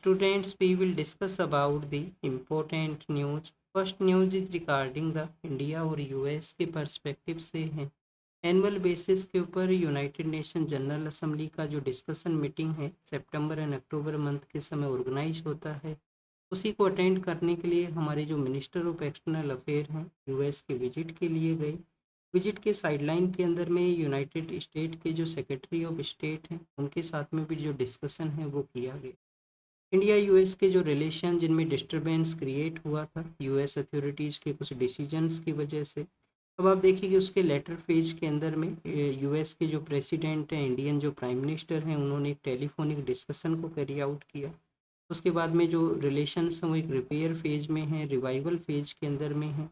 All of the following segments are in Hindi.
Students, we will discuss about the important news. First news is regarding the India और यूएस के पर्सपेक्टिव से है। एनुअल बेसिस के ऊपर यूनाइटेड नेशन जनरल असेंबली का जो डिस्कशन मीटिंग है सितंबर एंड अक्टूबर मंथ के समय ऑर्गेनाइज होता है। उसी को अटेंड करने के लिए हमारे जो मिनिस्टर ऑफ एक्सटर्नल अफेयर हैं यूएस के विजिट के लिए गए। विजिट के साइडलाइन के अंदर में यूनाइटेड स्टेट के जो सेक्रेटरी ऑफ स्टेट हैं उनके साथ में भी जो डिस्कशन है वो किया गया। इंडिया यूएस के जो रिलेशन जिनमें डिस्टरबेंस क्रिएट हुआ था यूएस अथॉरिटीज़ के कुछ डिसीजंस की वजह से, अब आप देखिए कि उसके लेटर फेज के अंदर में यूएस के जो प्रेसिडेंट हैं, इंडियन जो प्राइम मिनिस्टर हैं, उन्होंने एक टेलीफोनिक डिस्कशन को कैरी आउट किया। उसके बाद में जो रिलेशंस हैं वो एक रिपेयर फेज में हैं, रिवाइवल फेज के अंदर में हैं।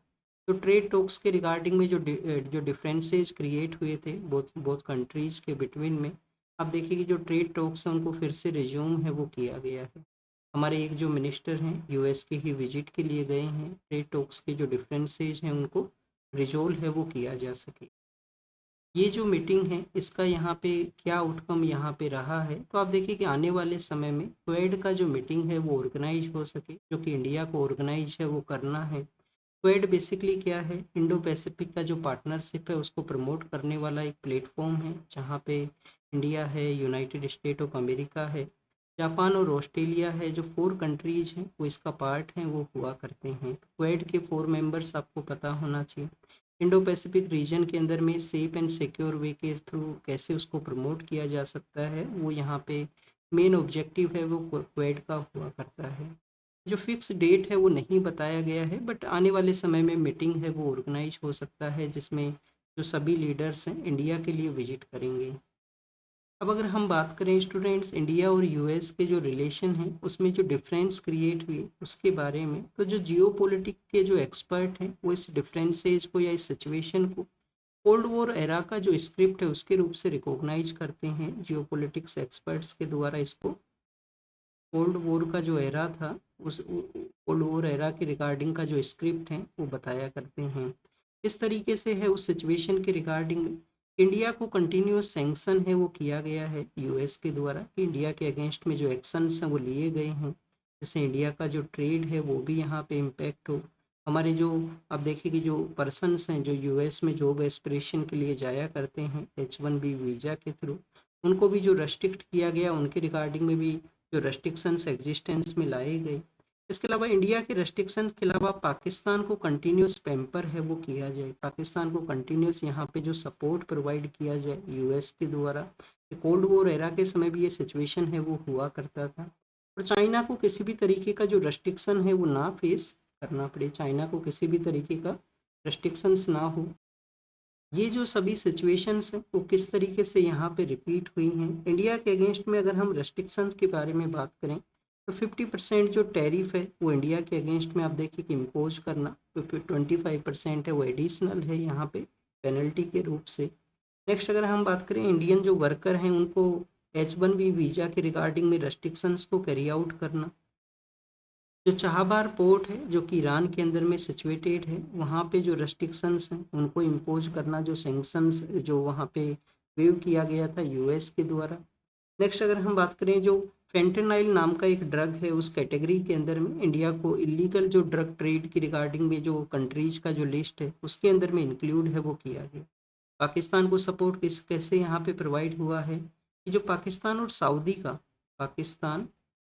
तो ट्रेड टॉक्स के रिगार्डिंग में जो डिफरेंसेस क्रिएट हुए थे बोथ बोथ कंट्रीज़ के बिटवीन में, आप देखिए कि जो ट्रेड टॉक्स हैं उनको फिर से रिज्यूम है वो किया गया है। हमारे एक जो मिनिस्टर हैं यूएस के ही विजिट के लिए गए हैं, ट्रेड टॉक्स के जो डिफरेंसेज हैं उनको रिजोल्व है वो किया जा सके। ये जो मीटिंग है इसका यहाँ पे क्या आउटकम यहाँ पे रहा है, तो आप देखिए कि आने वाले समय में क्वेड का जो मीटिंग है वो ऑर्गेनाइज हो सके, जो कि इंडिया को ऑर्गेनाइज है वो करना है। क्वेड बेसिकली क्या है, इंडो पैसिफिक का जो पार्टनरशिप है उसको प्रमोट करने वाला एक प्लेटफॉर्म है, जहाँ पे इंडिया है, यूनाइटेड स्टेट ऑफ अमेरिका है, जापान और ऑस्ट्रेलिया है, जो 4 कंट्रीज हैं वो इसका पार्ट हैं, वो हुआ करते हैं। क्वेड के 4 मेंबर्स आपको पता होना चाहिए। इंडो पैसिफिक रीजन के अंदर में सेफ एंड सिक्योर वे के थ्रू कैसे उसको प्रमोट किया जा सकता है, वो यहाँ पे मेन ऑब्जेक्टिव है वो क्वेड का हुआ करता है। जो फिक्स डेट है वो नहीं बताया गया है, बट आने वाले समय में मीटिंग है वो ऑर्गेनाइज हो सकता है, जिसमें जो सभी लीडर्स हैं इंडिया के लिए विजिट करेंगे। अब अगर हम बात करें स्टूडेंट्स, इंडिया और यूएस के जो रिलेशन हैं उसमें जो डिफरेंस क्रिएट हुए उसके बारे में, तो जो जियोपॉलिटिक के जो एक्सपर्ट हैं वो इस डिफरेंसेज को या इस सिचुएशन को कोल्ड वॉर एरा का जो स्क्रिप्ट है उसके रूप से रिकॉग्नाइज करते हैं। जियोपॉलिटिक्स एक्सपर्ट्स के द्वारा इसको कोल्ड वॉर का जो एरा था, उस कोल्ड वॉर एरा के रिगार्डिंग का जो स्क्रिप्ट है वो बताया करते हैं। इस तरीके से है उस सिचुएशन के रिगार्डिंग इंडिया को कंटिन्यूस सैंक्शन है वो किया गया है यूएस के द्वारा, कि इंडिया के अगेंस्ट में जो एक्शंस हैं वो लिए गए हैं, जिससे इंडिया का जो ट्रेड है वो भी यहाँ पे इम्पैक्ट हो। हमारे जो आप देखिए कि जो पर्सनस हैं जो यूएस में जॉब एस्पिरेशन के लिए जाया करते हैं H1B वीज़ा के थ्रू, उनको भी जो रेस्ट्रिक्ट किया गया, उनके रिगार्डिंग में भी जो रेस्ट्रिक्शंस एग्जिस्टेंस में लाए गए। इसके अलावा इंडिया के रेस्ट्रिक्शंस के अलावा पाकिस्तान को कंटिन्यूस पैम्पर है वो किया जाए, पाकिस्तान को कंटिन्यूस यहाँ पे जो सपोर्ट प्रोवाइड किया जाए यूएस के द्वारा। कोल्ड वॉर एरा के समय भी ये सिचुएशन है वो हुआ करता था। और चाइना को किसी भी तरीके का जो रेस्ट्रिक्शन है वो ना फेस करना पड़े, चाइना को किसी भी तरीके का रेस्ट्रिक्शंस ना हो। ये जो सभी सिचुएशंस हैं वो किस तरीके से यहाँ पे रिपीट हुई हैं इंडिया के अगेंस्ट में। अगर हम रेस्ट्रिक्शंस के बारे में बात करें तो 50% जो टैरिफ है वो इंडिया के अगेंस्ट में आप देखिए कि इम्पोज करना, तो फिर 25% है वो एडिशनल है यहाँ पे पेनल्टी के रूप से। नेक्स्ट अगर हम बात करें इंडियन जो वर्कर हैं उनको H1B वीज़ा के रिगार्डिंग में रेस्ट्रिक्शंस को कैरी आउट करना। जो चाहबार पोर्ट है जो कि ईरान के अंदर में सिचुएटेड है, वहाँ पे जो रेस्ट्रिक्शंस हैं उनको इम्पोज करना, जो सैंक्शंस जो वहाँ पे वेव किया गया था यूएस के द्वारा। नेक्स्ट अगर हम बात करें जो फेंटेनाइल नाम का एक ड्रग है उस कैटेगरी के अंदर में इंडिया को इलीगल जो ड्रग ट्रेड की रिगार्डिंग में जो कंट्रीज का जो लिस्ट है उसके अंदर में इंक्लूड है वो किया गया। पाकिस्तान को सपोर्ट किस कैसे यहाँ पे प्रोवाइड हुआ है कि जो पाकिस्तान और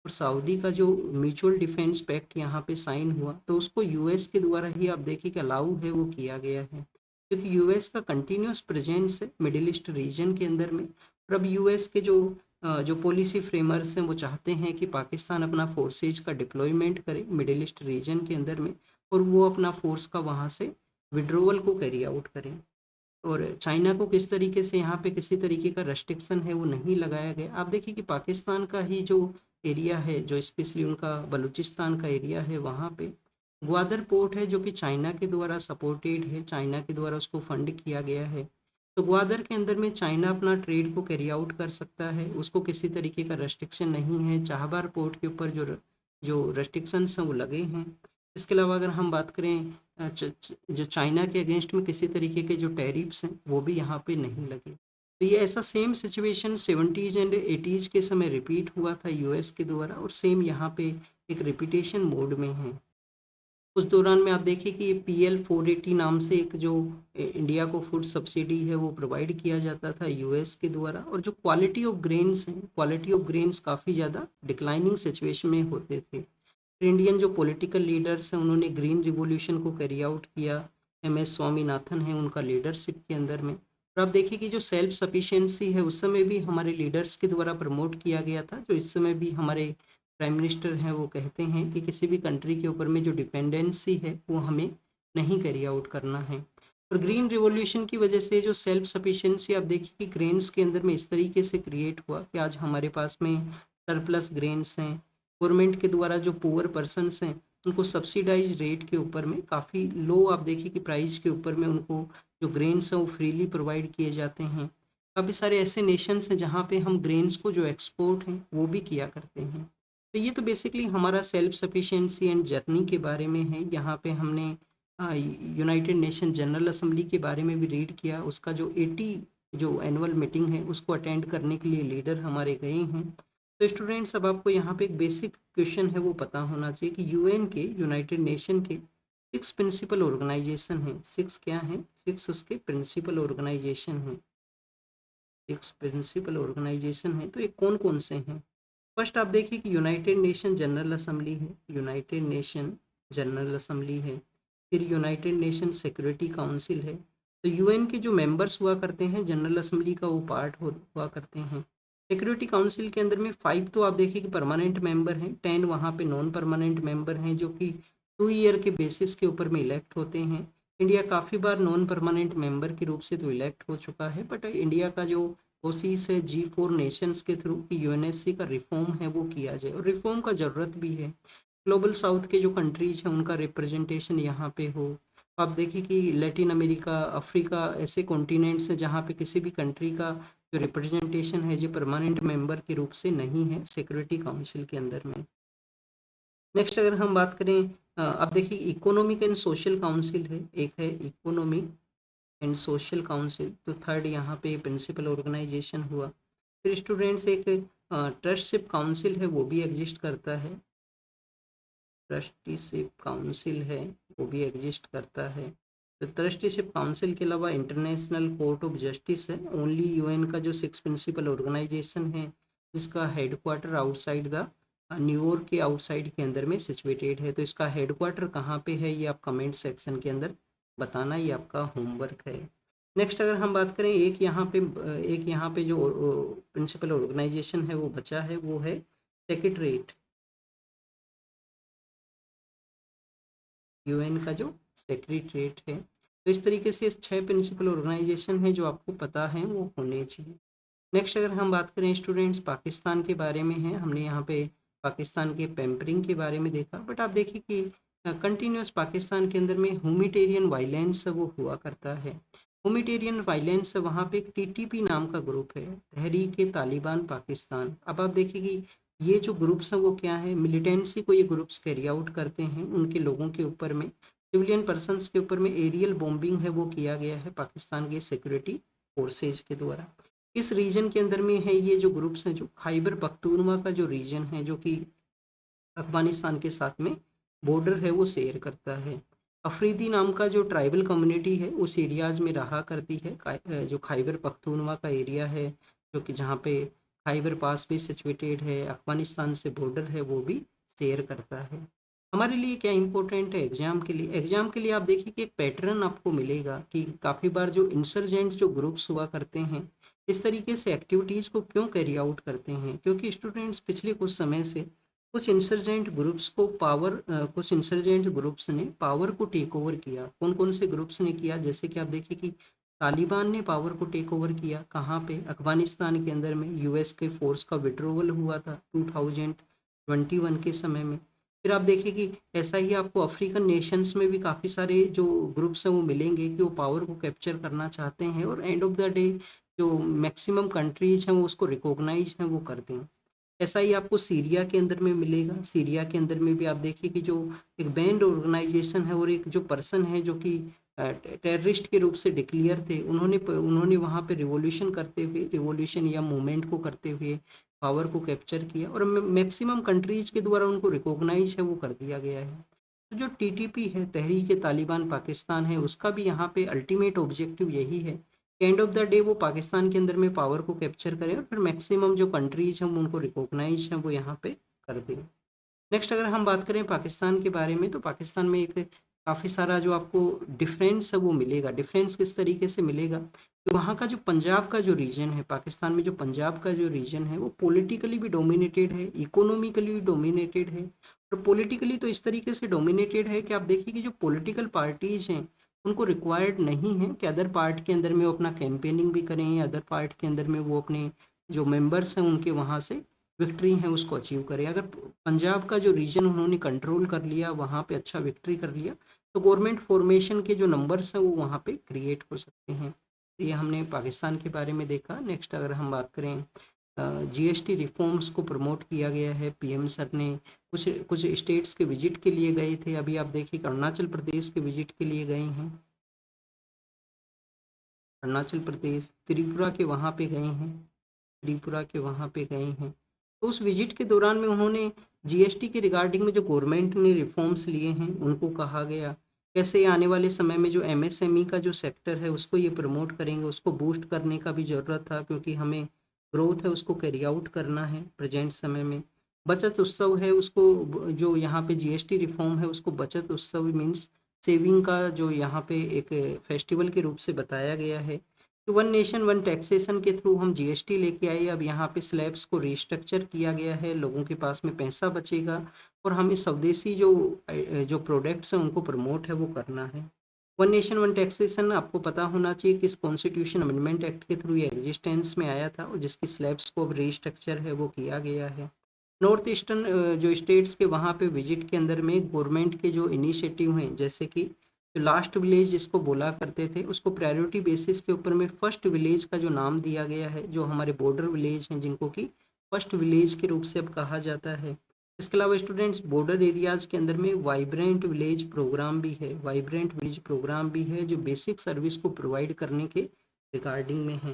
सऊदी का जो म्यूचुअल डिफेंस पैक्ट यहाँ पे साइन हुआ, तो उसको यूएस के द्वारा ही आप देखिए कि अलाउ है वो किया गया है, क्योंकि यूएस का कंटिन्यूस प्रेजेंस है मिडिल ईस्ट रीजन के अंदर में। और अब यूएस के जो पॉलिसी फ्रेमर्स हैं वो चाहते हैं कि पाकिस्तान अपना फोर्सेज का डिप्लॉयमेंट करे मिडिल ईस्ट रीजन के अंदर में, और वो अपना फोर्स का वहाँ से विड्रोवल को कैरी आउट करें। और चाइना को किस तरीके से यहाँ पे किसी तरीके का रेस्ट्रिक्शन है वो नहीं लगाया गया। आप देखिए कि पाकिस्तान का ही जो एरिया है, जो स्पेशली उनका बलूचिस्तान का एरिया है, वहाँ पे ग्वादर पोर्ट है जो कि चाइना के द्वारा सपोर्टेड है, चाइना के द्वारा उसको फंड किया गया है। तो ग्वादर के अंदर में चाइना अपना ट्रेड को कैरी आउट कर सकता है, उसको किसी तरीके का रेस्ट्रिक्शन नहीं है। चाहबार पोर्ट के ऊपर जो रेस्ट्रिक्शंस हैं वो लगे हैं। इसके अलावा अगर हम बात करें जो चाइना के अगेंस्ट में किसी तरीके के जो टैरिफ्स हैं वो भी यहाँ पे नहीं लगे। तो ये ऐसा same situation 70s and 80s के समय रिपीट हुआ था यूएस के द्वारा, और सेम यहाँ पे एक रिपीटेशन मोड में है। उस दौरान में आप देखिए कि PL 480 नाम से एक जो इंडिया को फूड सब्सिडी है वो प्रोवाइड किया जाता था यूएस के द्वारा, और जो क्वालिटी ऑफ ग्रेन्स हैं, क्वालिटी ऑफ ग्रेन्स काफ़ी ज़्यादा डिक्लाइनिंग सिचुएशन में होते थे। फिर इंडियन जो पॉलिटिकल लीडर्स हैं उन्होंने ग्रीन रिवॉल्यूशन को कैरी आउट किया, MS स्वामीनाथन है उनका लीडरशिप के अंदर में। और आप देखिए कि जो सेल्फ सफिशिएंसी है उस समय भी हमारे लीडर्स के द्वारा प्रमोट किया गया था, जो इस समय भी हमारे प्राइम मिनिस्टर हैं वो कहते हैं कि किसी भी कंट्री के ऊपर में जो डिपेंडेंसी है वो हमें नहीं कैरी आउट करना है। और ग्रीन रिवॉल्यूशन की वजह से जो सेल्फ सफिशिएंसी आप देखिए कि ग्रेन्स के अंदर में इस तरीके से क्रिएट हुआ कि आज हमारे पास में सरप्लस ग्रेन्स हैं। गवर्नमेंट के द्वारा जो पुअर पर्सनस हैं उनको सब्सिडाइज रेट के ऊपर में काफ़ी लो, आप देखिए कि प्राइस के ऊपर में उनको जो ग्रेन्स हैं वो फ्रीली प्रोवाइड किए जाते हैं। काफ़ी सारे ऐसे नेशंस हैं जहाँ पे हम ग्रेन्स को जो एक्सपोर्ट हैं वो भी किया करते हैं। तो ये तो बेसिकली हमारा सेल्फ सफिशिएंसी एंड जर्नी के बारे में है। यहाँ पे हमने यूनाइटेड नेशन जनरल असेंबली के बारे में भी रीड किया, उसका जो 80 जो एनुअल मीटिंग है उसको अटेंड करने के लिए लीडर हमारे गए हैं। तो स्टूडेंट्स, अब आपको यहाँ पे एक बेसिक क्वेश्चन है वो पता होना चाहिए कि यूएन के, यूनाइटेड नेशन के 6 प्रिंसिपल ऑर्गेनाइजेशन हैं। 6 क्या हैं? 6 उसके प्रिंसिपल ऑर्गेनाइजेशन हैं। 6 प्रिंसिपल ऑर्गेनाइजेशन हैं, तो ये कौन कौन से हैं? फर्स्ट आप देखिए कि यूनाइटेड नेशन जनरल असेंबली है, यूनाइटेड नेशन जनरल असेंबली है। फिर यूनाइटेड नेशन सिक्योरिटी काउंसिल है। तो यूएन के जो मेंबर्स हुआ करते हैं जनरल असेंबली का वो पार्ट हुआ करते हैं। सिक्योरिटी काउंसिल के अंदर में 5 तो आप देखिए कि परमानेंट मेंबर हैं, 10 वहाँ पे नॉन परमानेंट मेंबर हैं जो कि 2 ईयर के बेसिस के ऊपर में इलेक्ट होते हैं। इंडिया काफ़ी बार नॉन परमानेंट मेंबर के रूप से तो इलेक्ट हो चुका है, बट इंडिया का जो कोशिश है G4 नेशंस के थ्रू कि यूएनएससी का रिफॉर्म है वो किया जाए, और रिफॉर्म का ज़रूरत भी है। ग्लोबल साउथ के जो कंट्रीज हैं उनका रिप्रेजेंटेशन यहाँ पे हो। आप देखिए कि लैटिन अमेरिका, अफ्रीका ऐसे कॉन्टिनेंट्स हैं जहाँ पे किसी भी कंट्री का जो रिप्रेजेंटेशन है जो परमानेंट मेंबर के रूप से नहीं है सिक्योरिटी काउंसिल के अंदर में। नेक्स्ट अगर हम बात करें, अब देखिए इकोनॉमिक एंड सोशल काउंसिल है, एक है इकोनॉमिक एंड सोशल काउंसिल, तो थर्ड यहाँ पे प्रिंसिपल ऑर्गेनाइजेशन हुआ। फिर स्टूडेंट्स एक ट्रस्टशिप काउंसिल है वो भी एग्जिस्ट करता है, ट्रस्टीशिप काउंसिल है वो भी एग्जिस्ट करता है। तो ट्रस्टीशिप काउंसिल के अलावा इंटरनेशनल कोर्ट ऑफ जस्टिस है, ओनली यूएन का जो 6 प्रिंसिपल ऑर्गेनाइजेशन है जिसका हेडक्वार्टर आउटसाइड द न्यूयॉर्क के आउटसाइड के अंदर में सिचुएटेड है। तो इसका हेडक्वार्टर कहाँ पे है ये आप कमेंट सेक्शन के अंदर बताना, ये आपका होमवर्क है। नेक्स्ट अगर हम बात करें, एक यहाँ पे जो प्रिंसिपल ऑर्गेनाइजेशन है वो बचा है, वो है सेक्रेटरीट, यूएन का जो सेक्रेटरीट है। तो इस तरीके से 6 प्रिंसिपल ऑर्गेनाइजेशन है जो आपको पता है वो होने चाहिए। नेक्स्ट अगर हम बात करें स्टूडेंट्स, पाकिस्तान के बारे में है, हमने यहाँ पे पाकिस्तान के पैम्परिंग के बारे में देखा, बट आप देखिए कि कंटिन्यूस पाकिस्तान के अंदर में ह्यूमैनिटेरियन वायलेंस वो हुआ करता है। ह्यूमैनिटेरियन वायलेंस वहाँ पे एक TTP नाम का ग्रुप है, तहरीक तालिबान पाकिस्तान। अब आप देखिए कि ये जो ग्रुप्स हैं वो क्या है, मिलिटेंसी को ये ग्रुप्स कैरी आउट करते हैं, उनके लोगों के ऊपर में, सिविलियन पर्सनस के ऊपर में एरियल बॉम्बिंग है वो किया गया है पाकिस्तान के सिक्योरिटी फोर्सेज के द्वारा। इस रीजन के अंदर में है ये जो ग्रुप्स हैं, जो खैबर पख्तूनवा का जो रीजन है जो कि अफगानिस्तान के साथ में बॉर्डर है वो शेयर करता है। अफरीदी नाम का जो ट्राइबल कम्युनिटी है उस एरियाज में रहा करती है, जो खैबर पख्तूनवा का एरिया है जो कि जहाँ पे खैबर पास भी सिचुएटेड है, अफगानिस्तान से बॉर्डर है वो भी शेयर करता है। हमारे लिए क्या इंपॉर्टेंट है एग्जाम के लिए? एग्जाम के लिए आप देखिए कि एक पैटर्न आपको मिलेगा कि काफ़ी बार जो इंसर्जेंट्स जो ग्रुप्स हुआ करते हैं इस तरीके से एक्टिविटीज़ को क्यों कैरी आउट करते हैं, क्योंकि स्टूडेंट्स पिछले कुछ समय से कुछ इंसर्जेंट ग्रुप्स ने पावर को टेक ओवर किया। कौन कौन से ग्रुप्स ने किया? जैसे कि आप देखिए कि तालिबान ने पावर को टेक ओवर किया, कहाँ पे? अफगानिस्तान के अंदर में यूएस के फोर्स का विड्रोवल हुआ था 2021 के समय में। फिर आप देखिए कि ऐसा ही आपको अफ्रीकन नेशंस में भी काफ़ी सारे जो ग्रुप्स हैं वो मिलेंगे कि वो पावर को कैप्चर करना चाहते हैं, और एंड ऑफ द डे जो मैक्सिमम कंट्रीज हैं वो उसको रिकॉग्नाइज हैं वो करते हैं। ऐसा ही आपको सीरिया के अंदर में मिलेगा। सीरिया के अंदर में भी आप देखिए कि जो एक बैंड ऑर्गेनाइजेशन है और एक जो पर्सन है जो कि टेररिस्ट के रूप से डिक्लेयर थे, उन्होंने वहाँ पे रिवॉल्यूशन करते हुए, रिवॉल्यूशन या मूवमेंट को करते हुए पावर को कैप्चर किया और मैक्सिमम कंट्रीज के द्वारा उनको रिकॉग्नाइज है वो कर दिया गया है। तो जो टीटीपी है, तहरीक तालिबान पाकिस्तान है, उसका भी यहाँ पे अल्टीमेट ऑब्जेक्टिव यही है कि एंड ऑफ द डे वो पाकिस्तान के अंदर में पावर को कैप्चर करें और फिर मैक्सिमम जो कंट्रीज हैं उनको रिकॉग्नाइज है वो यहाँ पे कर दें। नेक्स्ट अगर हम बात करें पाकिस्तान के बारे में, तो पाकिस्तान में एक काफ़ी सारा जो आपको डिफरेंस है वो मिलेगा। डिफरेंस किस तरीके से मिलेगा कि वहाँ का जो पंजाब का जो रीजन है, पाकिस्तान में जो पंजाब का जो रीजन है वो पॉलिटिकली भी डोमिनेटेड है, इकोनॉमिकली भी डोमिनेटेड है। और पॉलिटिकली तो इस तरीके से डोमिनेटेड है कि आप देखिए कि जो पॉलिटिकल पार्टीज हैं उनको रिक्वायर्ड नहीं है कि अदर पार्ट के अंदर में वो अपना कैंपेनिंग भी करें या अदर पार्ट के अंदर में वो अपने जो मेंबर्स हैं उनके वहाँ से विक्ट्री है उसको अचीव करें। अगर पंजाब का जो रीजन उन्होंने कंट्रोल कर लिया, वहाँ पे अच्छा विक्ट्री कर लिया, तो गवर्नमेंट फॉर्मेशन के जो नंबर्स हैं वो वहाँ पे क्रिएट हो सकते हैं। तो ये हमने पाकिस्तान के बारे में देखा। नेक्स्ट अगर हम बात करें, जीएसटी रिफॉर्म्स को प्रमोट किया गया है। पीएम सर ने कुछ कुछ स्टेट्स के विजिट के लिए गए थे। अभी आप देखिए अरुणाचल प्रदेश के विजिट के लिए गए हैं, अरुणाचल प्रदेश, त्रिपुरा के वहाँ पे गए हैं, त्रिपुरा के वहाँ पे गए हैं। तो उस विजिट के दौरान में उन्होंने जीएसटी के रिगार्डिंग में जो गवर्नमेंट ने रिफॉर्म्स लिए हैं उनको कहा गया कैसे आने वाले समय में जो एमएसएमई का जो सेक्टर है उसको ये प्रमोट करेंगे, उसको बूस्ट करने का भी ज़रूरत था क्योंकि हमें ग्रोथ है उसको कैरी आउट करना है प्रेजेंट समय में। बचत उत्सव है उसको, जो यहाँ पे जीएसटी रिफॉर्म है उसको बचत उत्सव मीन्स सेविंग का जो यहाँ पे एक फेस्टिवल के रूप से बताया गया है। तो वन नेशन वन टैक्सेशन के थ्रू हम जीएसटी लेके आए, अब यहाँ पे स्लैब्स को रिस्ट्रक्चर किया गया है, लोगों के पास में पैसा बचेगा और हमें स्वदेशी जो प्रोडक्ट्स हैं उनको प्रमोट है वो करना है। वन नेशन वन टैक्सेशन आपको पता होना चाहिए किस कॉन्स्टिट्यूशन अमेंडमेंट एक्ट के थ्रू ये एग्जिस्टेंस में आया था और जिसकी स्लैब्स को अब रिस्ट्रक्चर है वो किया गया है। नॉर्थ ईस्टर्न जो स्टेट्स के वहाँ पे विजिट के अंदर में गवर्नमेंट के जो इनिशिएटिव हैं, जैसे कि जो लास्ट विलेज जिसको बोला करते थे उसको प्रायोरिटी बेसिस के ऊपर में फर्स्ट विलेज का जो नाम दिया गया है, जो हमारे बॉर्डर विलेज हैं जिनको कि फर्स्ट विलेज के रूप से अब कहा जाता है। इसके अलावा स्टूडेंट्स बॉर्डर एरियाज के अंदर में वाइब्रेंट विलेज प्रोग्राम भी है, वाइब्रेंट विलेज प्रोग्राम भी है जो बेसिक सर्विस को प्रोवाइड करने के रिगार्डिंग में है।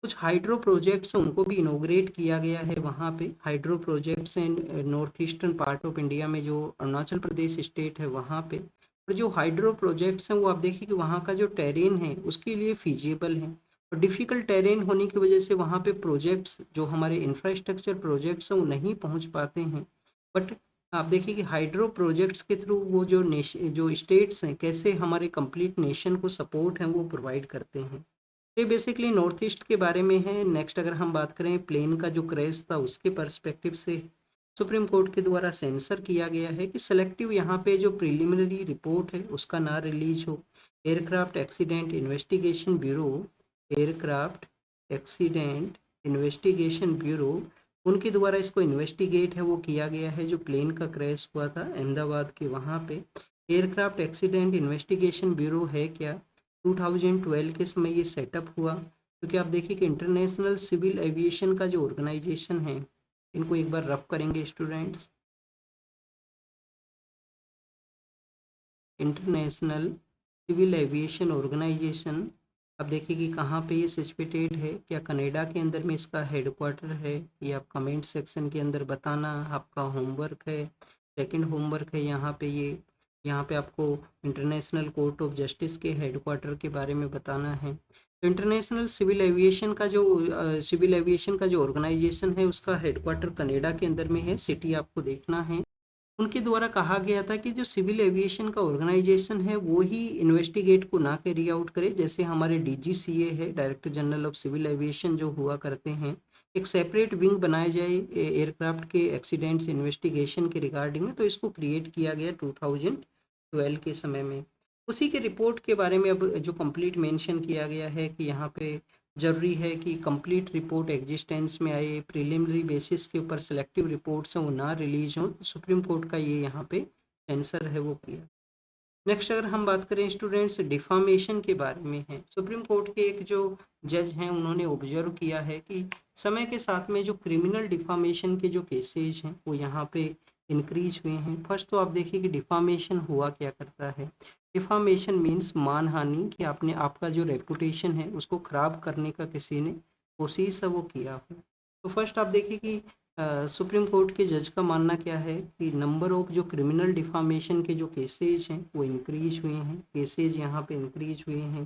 कुछ हाइड्रो प्रोजेक्ट्स हैं उनको भी इनोग्रेट किया गया है वहाँ पे। Hydro projects in north eastern part of India में जो अरुणाचल प्रदेश स्टेट है वहाँ पे। और जो हाइड्रो प्रोजेक्ट्स हैं वो आप देखिए कि वहाँ का जो टेरेन है उसके लिए फीजिबल है और डिफ़िकल्ट टेरेन होने की वजह से वहाँ पे प्रोजेक्ट्स जो हमारे इंफ्रास्ट्रक्चर प्रोजेक्ट्स हैं वो नहीं पहुँच पाते हैं। बट आप देखिए कि हाइड्रो प्रोजेक्ट्स के थ्रू वो जो स्टेट्स हैं कैसे हमारे कंप्लीट नेशन को सपोर्ट है वो प्रोवाइड करते हैं। ये बेसिकली नॉर्थ ईस्ट के बारे में है। नेक्स्ट अगर हम बात करें प्लेन का जो क्रेज था उसके पर्सपेक्टिव से, सुप्रीम कोर्ट के द्वारा सेंसर किया गया है कि सेलेक्टिव यहाँ पे जो प्रिलिमिनरी रिपोर्ट है उसका ना रिलीज हो। Aircraft accident investigation bureau, aircraft accident investigation bureau, उनके द्वारा इसको इन्वेस्टिगेट है वो किया गया है जो प्लेन का क्रैश हुआ था अहमदाबाद के वहाँ पे। एयरक्राफ्ट एक्सीडेंट इन्वेस्टिगेशन ब्यूरो है क्या, 2012 के समय ये सेटअप हुआ क्योंकि आप देखिए कि इंटरनेशनल सिविल एविएशन का जो ऑर्गेनाइजेशन है, इनको एक बार रफ करेंगे students, international civil aviation organisation. अब देखिए कि कहाँ पे ये सिचुएटेड है, क्या कनाडा के अंदर में इसका हेडक्वार्टर है, ये आप कमेंट सेक्शन के अंदर बताना, आपका होमवर्क है। सेकंड होमवर्क है यहाँ पे आपको इंटरनेशनल कोर्ट ऑफ जस्टिस के हेडक्वार्टर के बारे में बताना है। तो इंटरनेशनल सिविल एविएशन का जो ऑर्गेनाइजेशन है उसका हेडक्वार्टर कनाडा के अंदर में है, सिटी आपको देखना है। उनके द्वारा कहा गया था कि जो सिविल एविएशन का ऑर्गेनाइजेशन है वो ही इन्वेस्टिगेट को ना कैरी आउट करे, जैसे हमारे डीजीसीए है, director general of civil aviation जो हुआ करते हैं, एक सेपरेट विंग बनाया जाए एयरक्राफ्ट के एक्सीडेंट्स इन्वेस्टिगेशन के रिगार्डिंग में। तो इसको क्रिएट किया गया 2012 के समय में। उसी के रिपोर्ट के बारे में अब जो कंप्लीट मेंशन किया गया है कि यहाँ पे ज़रूरी है कि कंप्लीट रिपोर्ट एग्जिस्टेंस में आए, प्रिलिमिनरी बेसिस के ऊपर सेलेक्टिव रिपोर्ट्स हैं वो ना रिलीज हों, तो सुप्रीम कोर्ट का ये यहाँ पे सेंसर है वो किया। नेक्स्ट अगर हम बात करें स्टूडेंट्स डिफामेशन के बारे में है, सुप्रीम कोर्ट के एक जो जज हैं उन्होंने ऑब्जर्व किया है कि समय के साथ में जो क्रिमिनल डिफामेशन के जो केसेज हैं वो यहाँ पे इंक्रीज हुए हैं। फर्स्ट तो आप देखिए कि डिफामेशन हुआ क्या करता है। डिफामेशन मीन्स मानहानि, कि आपने आपका जो रेपुटेशन है उसको खराब करने का किसी ने कोशिश है वो किया हो। तो फर्स्ट आप देखिए कि सुप्रीम कोर्ट के जज का मानना क्या है कि नंबर ऑफ जो क्रिमिनल डिफामेशन के जो केसेज हैं वो इंक्रीज हुए हैं, केसेज यहाँ पे इंक्रीज हुए हैं।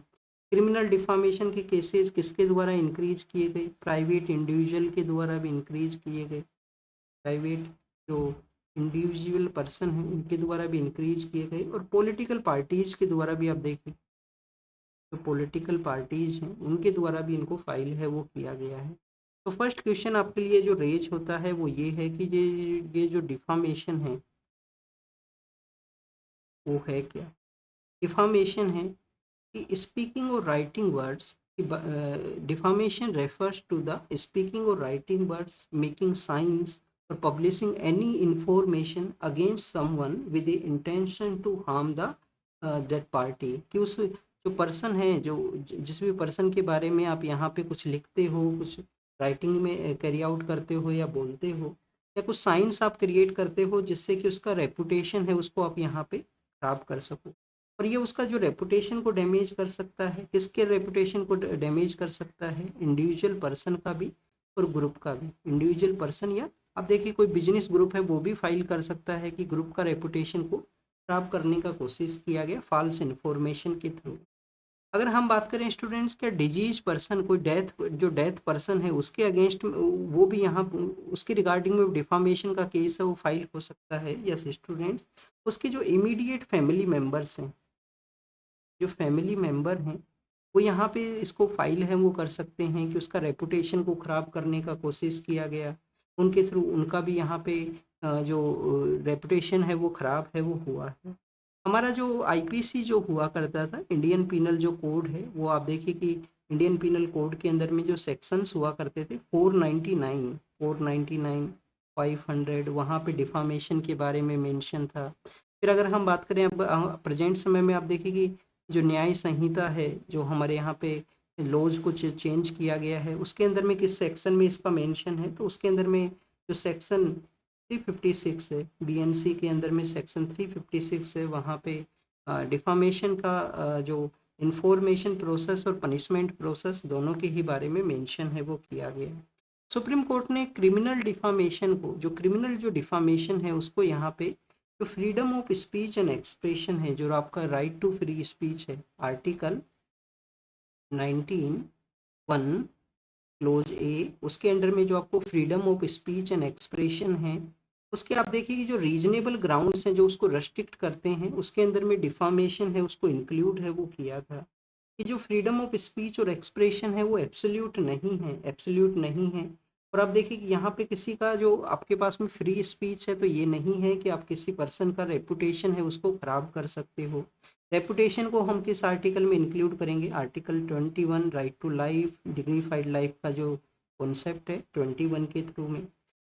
क्रिमिनल डिफामेशन के केसेस किसके द्वारा इंक्रीज किए गए, प्राइवेट इंडिविजुअल के द्वारा भी इंक्रीज किए गए। प्राइवेट जो इंडिविजुअल पर्सन हैं उनके द्वारा भी इंक्रीज किए गए, और पॉलिटिकल पार्टीज के द्वारा भी आप देखिए जो पॉलिटिकल पार्टीज हैं उनके द्वारा भी इनको फाइल है वो किया गया है। तो फर्स्ट क्वेश्चन आपके लिए जो रेज होता है वो ये है कि ये जो डिफामेशन है वो है क्या। डिफामेशन है कि स्पीकिंग और writing words, defamation refers to the speaking और राइटिंग वर्ड्स, मेकिंग साइंस और publishing any information against someone with the intention to harm the that party, कि उस जो पर्सन है, जो जिस भी पर्सन के बारे में आप यहाँ पे कुछ लिखते हो, कुछ राइटिंग में कैरी आउट करते हो या बोलते हो, या कुछ साइंस आप क्रिएट करते हो जिससे कि उसका रेपुटेशन है उसको आप यहाँ पे खराब कर सको, और ये उसका जो रेपुटेशन को डैमेज कर सकता है। किसके रेपुटेशन को डैमेज कर सकता है, इंडिविजुअल पर्सन का भी और ग्रुप का भी। इंडिविजुअल पर्सन या आप देखिए कोई बिजनेस ग्रुप है वो भी फाइल कर सकता है कि ग्रुप का रेपुटेशन को खराब करने का कोशिश किया गया फॉल्स इन्फॉर्मेशन के थ्रू। अगर हम बात करें स्टूडेंट्स, क्या डिजीज पर्सन, कोई डेथ, जो डेथ पर्सन है उसके अगेंस्ट वो भी यहाँ उसके रिगार्डिंग में डिफामेशन का केस है वो फाइल हो सकता है। यस स्टूडेंट्स, उसके जो इमीडिएट फैमिली मेंबर्स हैं, जो फैमिली मेंबर हैं वो यहाँ पे इसको फाइल है वो कर सकते हैं कि उसका रेपुटेशन को ख़राब करने का कोशिश किया गया, उनके थ्रू उनका भी यहाँ पे जो रेपुटेशन है वो ख़राब है वो हुआ है। हमारा जो आईपीसी जो हुआ करता था, इंडियन पीनल जो कोड है, वो आप देखिए कि इंडियन पीनल कोड के अंदर में जो सेक्शंस हुआ करते थे 499, 499, 500, वहाँ पे डिफामेशन के बारे में मेंशन था। फिर अगर हम बात करें अब प्रेजेंट समय में, आप देखिए कि जो न्याय संहिता है जो हमारे यहाँ पे लॉज को चेंज किया गया है, उसके अंदर में किस सेक्शन में इसका मेंशन है, तो उसके अंदर में जो सेक्शन 356 है, बीएनसी के अंदर में सेक्शन 356 है, वहाँ पे डिफामेशन का जो इंफॉर्मेशन प्रोसेस और पनिशमेंट प्रोसेस दोनों के ही बारे में मेंशन है वो किया गया है। सुप्रीम कोर्ट ने क्रिमिनल डिफामेशन को, जो क्रिमिनल जो डिफामेशन है उसको यहाँ पे जो freedom of speech and expression है, जो आपका राइट टू फ्री स्पीच है, आर्टिकल 19(1) क्लोज ए, उसके अंडर में जो आपको freedom of speech and expression है, उसके आप देखिए कि जो रीजनेबल ग्राउंड्स हैं जो उसको रेस्ट्रिक्ट करते हैं, उसके अंदर में डिफामेशन है उसको इंक्लूड है वो किया था। कि जो फ्रीडम ऑफ स्पीच और एक्सप्रेशन है वो एब्सोल्यूट नहीं है, एब्सोल्यूट नहीं है। और आप देखिए कि यहाँ पे किसी का जो आपके पास में फ्री स्पीच है तो ये नहीं है कि आप किसी पर्सन का रेपुटेशन है उसको खराब कर सकते हो। रेपुटेशन को हम किस आर्टिकल में इंक्लूड करेंगे, article 21 right to life, dignified life का जो कॉन्सेप्ट है 21 के थ्रू में।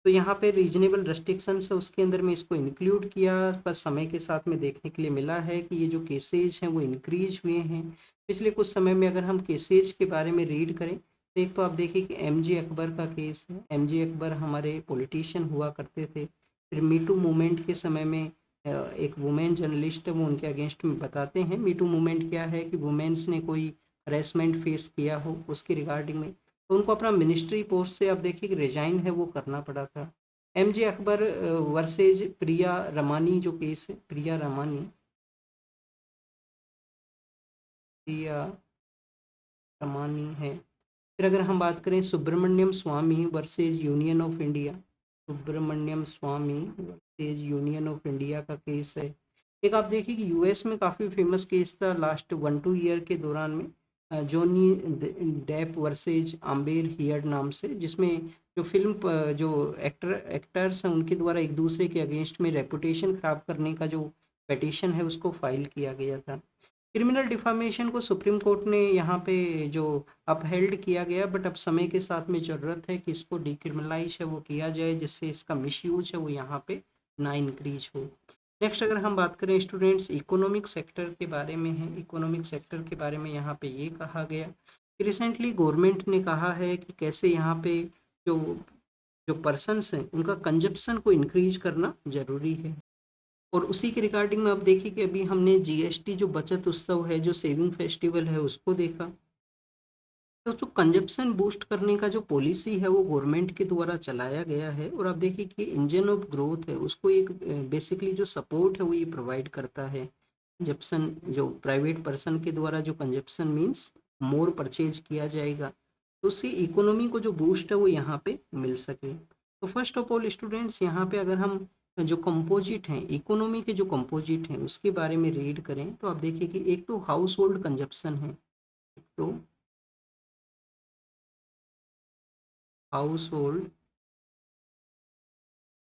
तो यहाँ पे रीजनेबल रेस्ट्रिक्शंस है उसके अंदर में इसको इंक्लूड किया, पर समय के साथ में देखने के लिए मिला है कि ये जो केसेज हैं वो इंक्रीज हुए हैं। पिछले कुछ समय में अगर हम केसेज के बारे में रीड करें तो एक तो आप देखिए कि एमजे अकबर का केस है। एमजे अकबर हमारे पॉलिटिशियन हुआ करते थे। फिर मीटू मूवमेंट के समय में एक वुमेन जर्नलिस्ट है वो उनके अगेंस्ट में बताते हैं। मीटू मूवमेंट क्या है कि वुमेन्स ने कोई हरेसमेंट फेस किया हो उसके रिगार्डिंग में, तो उनको अपना मिनिस्ट्री पोस्ट से आप देखिए कि रिजाइन है वो करना पड़ा था। एमजे अकबर वर्सेज प्रिया रमानी जो केस है, प्रिया रमानी, प्रिया रमानी है। फिर अगर हम बात करें Subramanian Swamy versus Union of India, Subramanian Swamy versus Union of India का केस है। एक आप देखिए कि यूएस में काफ़ी फेमस केस था लास्ट 1-2 ईयर के दौरान में, Johnny Depp versus Amber Heard नाम से, जिसमें जो फिल्म जो एक्टर्स हैं उनके द्वारा एक दूसरे के अगेंस्ट में रेपुटेशन खराब करने का जो पिटीशन है उसको फाइल किया गया था। क्रिमिनल डिफामेशन को सुप्रीम कोर्ट ने यहाँ पे जो अपहेल्ड किया गया, बट अब समय के साथ में ज़रूरत है कि इसको डिक्रिमिनलाइज है वो किया जाए जिससे इसका मिसयूज है वो यहाँ पे ना इंक्रीज हो। नेक्स्ट अगर हम बात करें स्टूडेंट्स इकोनॉमिक सेक्टर के बारे में है, इकोनॉमिक सेक्टर के बारे में यहाँ पे ये कहा गया कि रिसेंटली गवर्नमेंट ने कहा है कि कैसे यहाँ पे जो जो पर्सन्स हैं उनका कंजप्शन को इंक्रीज करना जरूरी है। और उसी के रिगार्डिंग में आप देखिए कि अभी हमने जीएसटी जो बचत उत्सव है, जो सेविंग फेस्टिवल है, उसको देखा। तो जो कंजप्शन बूस्ट करने का जो पॉलिसी है वो गवर्नमेंट के द्वारा चलाया गया है, और आप देखिए कि इंजन ऑफ ग्रोथ है उसको एक बेसिकली जो सपोर्ट है वो ये प्रोवाइड करता है। कंजप्शन जो प्राइवेट पर्सन के द्वारा जो कंजप्शन मीन्स मोर परचेज किया जाएगा, तो उससे इकोनॉमी को जो बूस्ट है वो यहाँ पे मिल सके। तो फर्स्ट ऑफ ऑल स्टूडेंट्स, यहाँ पे अगर हम जो कंपोजिट हैं इकोनॉमी के जो कंपोजिट हैं उसके बारे में रीड करें तो आप देखिए कि एक तो हाउस होल्ड कंजप्शन है, एक तो हाउस होल्ड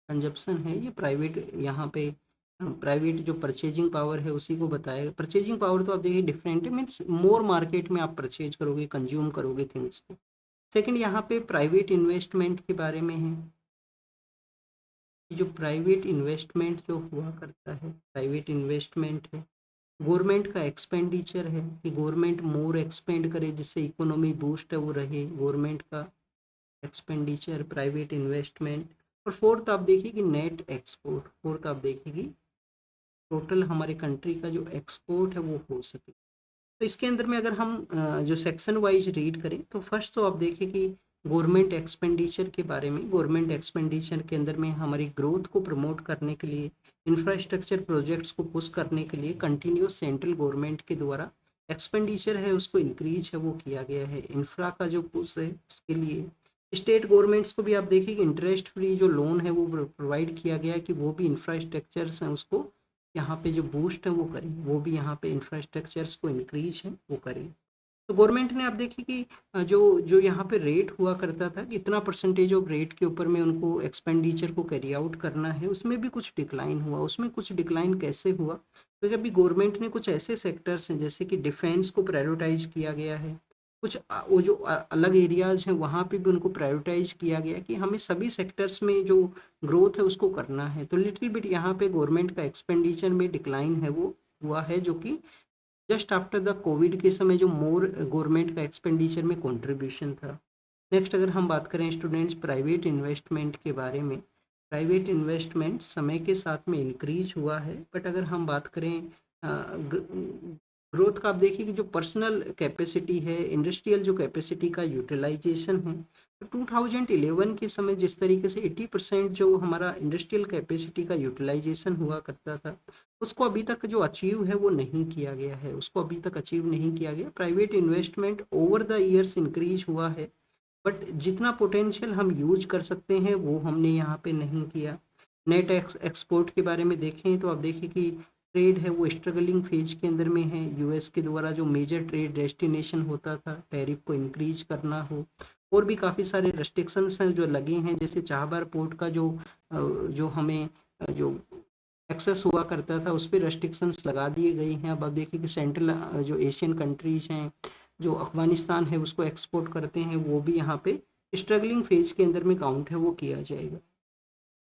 कंजप्शन है, ये प्राइवेट यहाँ पे प्राइवेट जो परचेजिंग पावर है उसी को बताएगा। परचेजिंग पावर तो आप देखिए डिफरेंट है, मीन्स मोर मार्केट में आप परचेज करोगे, कंज्यूम करोगे थिंग्स को। सेकंड यहाँ पे प्राइवेट इन्वेस्टमेंट के बारे में है। जो प्राइवेट इन्वेस्टमेंट जो हुआ करता है, प्राइवेट इन्वेस्टमेंट है, गवर्नमेंट का एक्सपेंडिचर है कि गवर्नमेंट मोर एक्सपेंड करे जिससे इकोनॉमी बूस्ट है वो रहे, गवर्नमेंट का एक्सपेंडिचर, प्राइवेट इन्वेस्टमेंट। और फोर्थ आप देखिए कि नेट एक्सपोर्ट, फोर्थ आप देखिए कि टोटल हमारे कंट्री का जो एक्सपोर्ट है वो हो सके। तो इसके अंदर में अगर हम जो सेक्शन वाइज रीड करें तो फर्स्ट तो आप देखिए कि गवर्नमेंट एक्सपेंडिचर के बारे में, गवर्नमेंट एक्सपेंडिचर के अंदर में हमारी ग्रोथ को प्रमोट करने के लिए, इंफ्रास्ट्रक्चर प्रोजेक्ट्स को पुश करने के लिए कंटिन्यूस सेंट्रल गवर्नमेंट के द्वारा एक्सपेंडिचर है उसको इंक्रीज है वो किया गया है। इंफ्रा का जो पुश है उसके लिए स्टेट गवर्नमेंट्स को भी आप देखिए कि इंटरेस्ट फ्री जो लोन है वो प्रोवाइड किया गया है कि वो भी इंफ्रास्ट्रक्चर्स हैं उसको यहाँ पे जो बूस्ट है वो करें, वो भी यहाँ पे इंफ्रास्ट्रक्चर्स को इंक्रीज है वो करें। तो गवर्नमेंट ने आप देखिए कि जो जो यहाँ पे रेट हुआ करता था कि इतना परसेंटेज ऑफ रेट के ऊपर में उनको एक्सपेंडिचर को कैरी आउट करना है, उसमें भी कुछ डिक्लाइन हुआ। उसमें कुछ डिक्लाइन कैसे हुआ, क्योंकि अभी गवर्नमेंट ने कुछ ऐसे सेक्टर्स हैं जैसे कि डिफेंस को प्रायोरिटाइज किया गया है, कुछ वो जो अलग एरियाज हैं वहाँ पे भी उनको प्रायोरिटाइज किया गया कि हमें सभी सेक्टर्स में जो ग्रोथ है उसको करना है। तो लिटिल बिट यहाँ पे गवर्नमेंट का एक्सपेंडिचर में डिक्लाइन है वो हुआ है, जो कि जस्ट आफ्टर द कोविड के समय जो मोर गवर्नमेंट का एक्सपेंडिचर में कंट्रीब्यूशन था। नेक्स्ट अगर हम बात करें स्टूडेंट्स प्राइवेट इन्वेस्टमेंट के बारे में, प्राइवेट इन्वेस्टमेंट समय के साथ में इंक्रीज हुआ है, बट अगर हम बात करें ग्रोथ का, आप देखिए कि जो पर्सनल कैपेसिटी है, इंडस्ट्रियल जो कैपेसिटी का यूटिलाइजेशन है, तो 2011 के समय जिस तरीके से 80% जो हमारा इंडस्ट्रियल कैपेसिटी का यूटिलाइजेशन हुआ करता था, उसको अभी तक जो अचीव है वो नहीं किया गया है, उसको अभी तक अचीव नहीं किया गया। Private investment over the years increase हुआ है, बट जितना पोटेंशियल हम यूज कर सकते हैं वो हमने यहाँ पे नहीं किया। नेट एक्सपोर्ट के बारे में देखें तो आप देखिए कि ट्रेड है वो स्ट्रगलिंग फेज के अंदर में है। यूएस के द्वारा जो मेजर ट्रेड डेस्टिनेशन होता था, टैरिफ को इंक्रीज करना हो, और भी काफ़ी सारे रेस्ट्रिक्शंस हैं जो लगे हैं, जैसे चाहबार पोर्ट का जो हमें जो एक्सेस हुआ करता था उस पर रेस्ट्रिक्शंस लगा दिए गए हैं। अब आप देखिए कि सेंट्रल जो एशियन कंट्रीज हैं, जो अफगानिस्तान है उसको एक्सपोर्ट करते हैं, वो भी यहाँ पे स्ट्रगलिंग फेज के अंदर में काउंट है वो किया जाएगा।